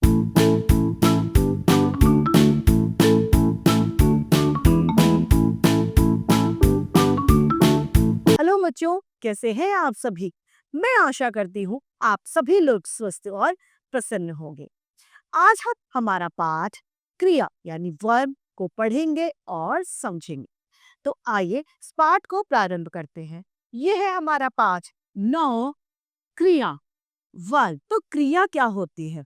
Hello बच्चों, कैसे हैं आप सभी। मैं आशा करती हूँ आप सभी लोग स्वस्थ और प्रसन्न होंगे। आज हम हमारा पाठ क्रिया यानी वर्ब को पढ़ेंगे और समझेंगे। तो आइए इस पाठ को प्रारंभ करते हैं। यह है हमारा पाठ 9 क्रिया वर्ब। तो क्रिया क्या होती है?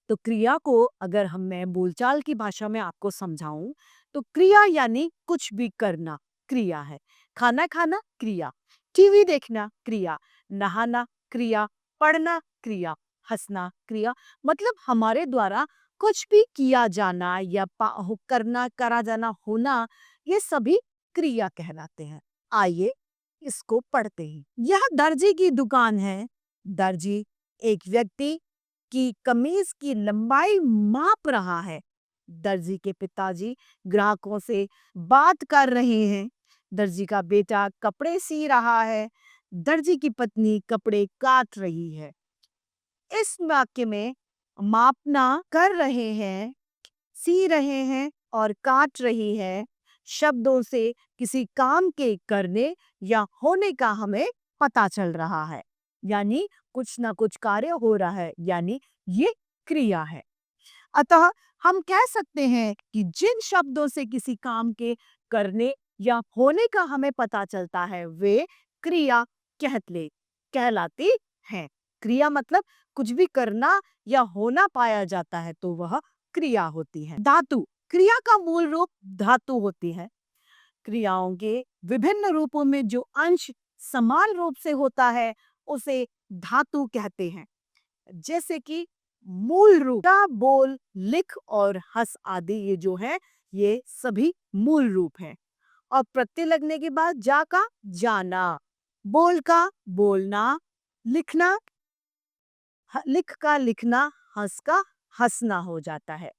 तो क्रिया को अगर मैं बोलचाल की भाषा में आपको समझाऊं तो क्रिया यानी कुछ भी करना क्रिया है। खाना खाना क्रिया, टीवी देखना क्रिया, नहाना क्रिया, पढ़ना क्रिया, हंसना क्रिया। मतलब हमारे द्वारा कुछ भी किया जाना या करना, करा जाना, होना, ये सभी क्रिया कहलाते हैं। आइए इसको पढ़ते हैं। यह दर्जी की दुकान है। दर्जी एक व्यक्ति की कमीज की लंबाई माप रहा है। दर्जी के पिताजी ग्राहकों से बात कर रहे हैं। दर्जी का बेटा कपड़े सी रहा है। दर्जी की पत्नी कपड़े काट रही है। इस वाक्य में मापना, कर रहे हैं, सी रहे हैं और काट रही है शब्दों से किसी काम के करने या होने का हमें पता चल रहा है। यानी कुछ ना कुछ कार्य हो रहा है, यानी ये क्रिया है। अतः हम कह सकते हैं कि जिन शब्दों से किसी काम के करने या होने का हमें पता चलता है वे क्रिया कहलाती हैं। क्रिया मतलब कुछ भी करना या होना पाया जाता है तो वह क्रिया होती है। धातु, क्रिया का मूल रूप धातु होती है। क्रियाओं के विभिन्न रूपों में जो अंश समान रूप से होता है उसे धातु कहते हैं। जैसे कि मूल रूप, का, बोल, लिख और हंस आदि, ये जो है ये सभी मूल रूप हैं। और प्रत्यय लगने के बाद जा का जाना, बोल का बोलना, लिखना, लिख का लिखना, हंस का हंसना हो जाता है।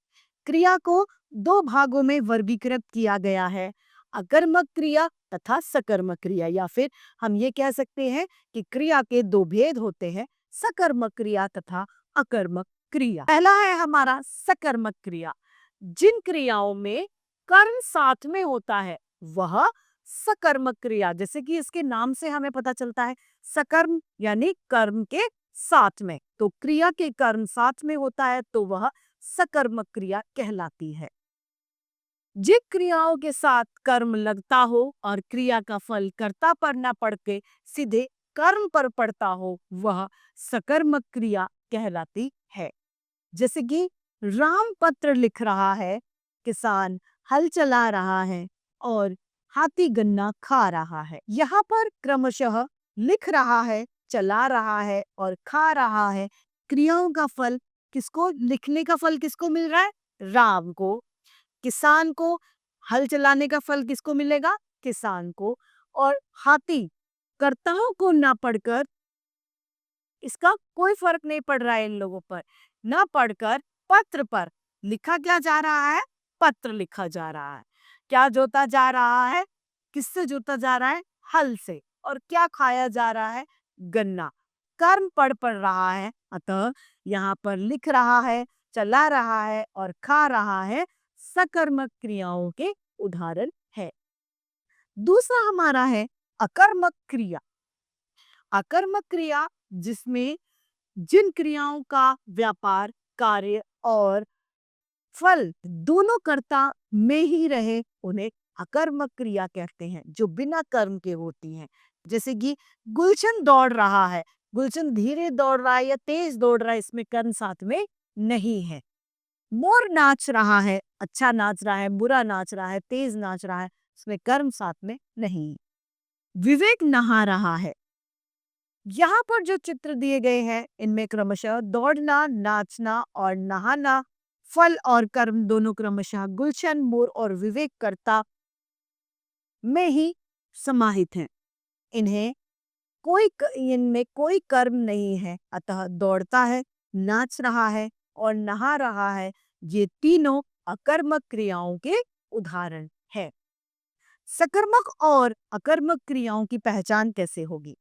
क्रिया को दो भागों में वर्गीकृत किया गया है, अकर्मक क्रिया तथा सकर्मक क्रिया। या फिर हम ये कह सकते हैं कि क्रिया के दो भेद होते हैं, सकर्मक क्रिया तथा अकर्मक क्रिया। पहला है हमारा सकर्मक क्रिया। जिन क्रियाओं में कर्म साथ में होता है वह सकर्मक क्रिया। जैसे कि इसके नाम से हमें पता चलता है, सकर्म यानी कर्म के साथ में। तो क्रिया के कर्म साथ में होता है तो वह सकर्मक क्रिया कहलाती है। जिन क्रियाओं के साथ कर्म लगता हो और क्रिया का फल कर्ता पर न पड़ के सीधे कर्म पर पड़ता हो वह सकर्मक क्रिया कहलाती है। जैसे कि राम पत्र लिख रहा है, किसान हल चला रहा है और हाथी गन्ना खा रहा है। यहाँ पर क्रमशः लिख रहा है, चला रहा है और खा रहा है क्रियाओं का फल किसको, लिखने का फल किसको मिल रहा है? राम को। किसान को हल चलाने का फल किसको मिलेगा? किसान को। और हाथी, कर्ताओं को ना पढ़कर, इसका कोई फर्क नहीं पड़ रहा है इन लोगों पर, ना पढ़कर पत्र पर लिखा क्या जा रहा है? पत्र लिखा जा रहा है। क्या जोता जा रहा है? किससे जोता जा रहा है? हल से। और क्या खाया जा रहा है? गन्ना। कर्म पढ़ रहा है, अतः यहाँ पर लिख रहा है, चला रहा है और खा रहा है सकर्मक क्रियाओं के उदाहरण है। दूसरा हमारा है अकर्मक क्रिया। अकर्मक क्रिया जिसमें जिन क्रियाओं का व्यापार, कार्य और फल दोनों कर्ता में ही रहे उन्हें अकर्मक क्रिया कहते हैं, जो बिना कर्म के होती हैं। जैसे कि गुलशन दौड़ रहा है, गुलशन धीरे दौड़ रहा है या तेज दौड़ रहा है, इसमें कर्म साथ में नहीं है। मोर नाच रहा है, अच्छा नाच रहा है, बुरा नाच रहा है, तेज नाच रहा है, इसमें कर्म साथ में नहीं। विवेक नहा रहा है। यहाँ पर जो चित्र दिए गए हैं इनमें क्रमशः दौड़ना, नाचना और नहाना, फल और कर्म दोनों क्रमशः गुलशन, मोर और विवेक कर्ता में ही समाहित हैं। इनमें कोई कर्म नहीं है, अतः दौड़ता है, नाच रहा है और नहा रहा है, ये तीनों अकर्मक क्रियाओं के उदाहरण है। सकर्मक और अकर्मक क्रियाओं की पहचान कैसे होगी?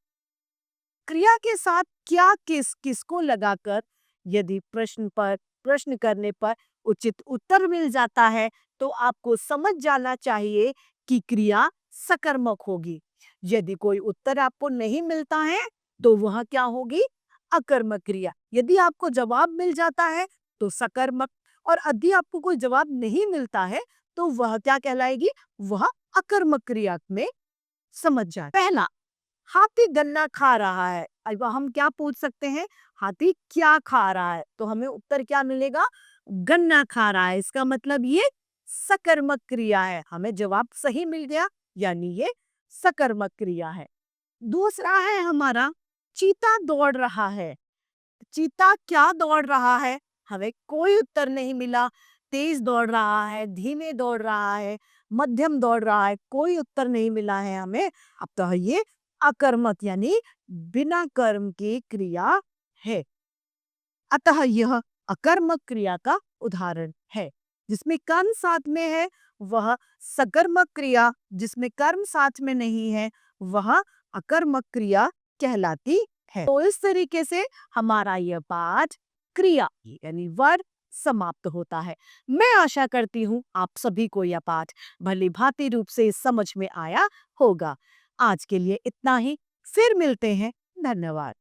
क्रिया के साथ क्या किसको लगाकर यदि प्रश्न पर प्रश्न करने पर उचित उत्तर मिल जाता है तो आपको समझ जाना चाहिए कि क्रिया सकर्मक होगी। यदि कोई उत्तर आपको नहीं मिलता है तो वह क्या होगी? अकर्मक क्रिया। यदि आपको जवाब मिल जाता है तो सकर्मक, और यदि आपको कोई जवाब नहीं मिलता है तो वह क्या कहलाएगी? वह अकर्मक क्रिया में समझ जाए। पहला, हाथी गन्ना खा रहा है। अब हम क्या पूछ सकते हैं? हाथी क्या खा रहा है? तो हमें उत्तर क्या मिलेगा? गन्ना खा रहा है। इसका मतलब ये सकर्मक क्रिया है। हमें जवाब सही मिल गया, यानी ये सकर्मक क्रिया है। दूसरा है हमारा, चीता दौड़ रहा है। चीता क्या दौड़ रहा है? हमें कोई उत्तर नहीं मिला। तेज दौड़ रहा है, धीमे दौड़ रहा है, मध्यम दौड़ रहा है, कोई उत्तर नहीं मिला है हमें। अब तो ये अकर्मक यानी बिना कर्म की क्रिया है। अतः यह अकर्मक क्रिया का उदाहरण है। जिसमें कर्म साथ में है वह सकर्मक क्रिया, जिसमें कर्म साथ में नहीं है वह अकर्मक क्रिया कहलाती है। तो इस तरीके से हमारा यह पाठ क्रिया यानी वर्ब समाप्त होता है। मैं आशा करती हूँ आप सभी को यह पाठ भली भांति रूप से समझ में आया होगा। आज के लिए इतना ही, फिर मिलते हैं। धन्यवाद।